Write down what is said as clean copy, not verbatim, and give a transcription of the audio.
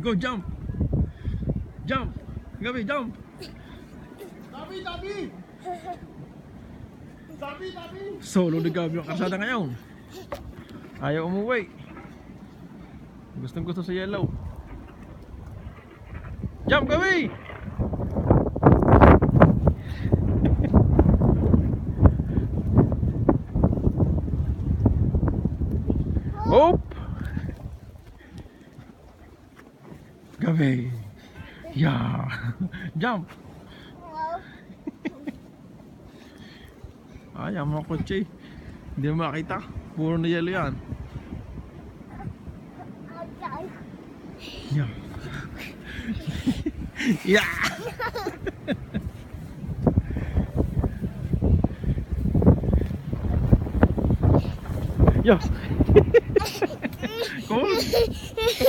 Go, jump. Jump. Gabi, jump. Tabi! Solo ni Gabriel ang karsada ngayon. Ayaw umuwi. Gustong gusto sa yellow. Jump, Gabi! Hop! Gabi! Yeah! Jump! Ayaw mga kotse. Hindi mo makita. Puro na yellow yan. Yeah! Yeah! Yeah! Cool!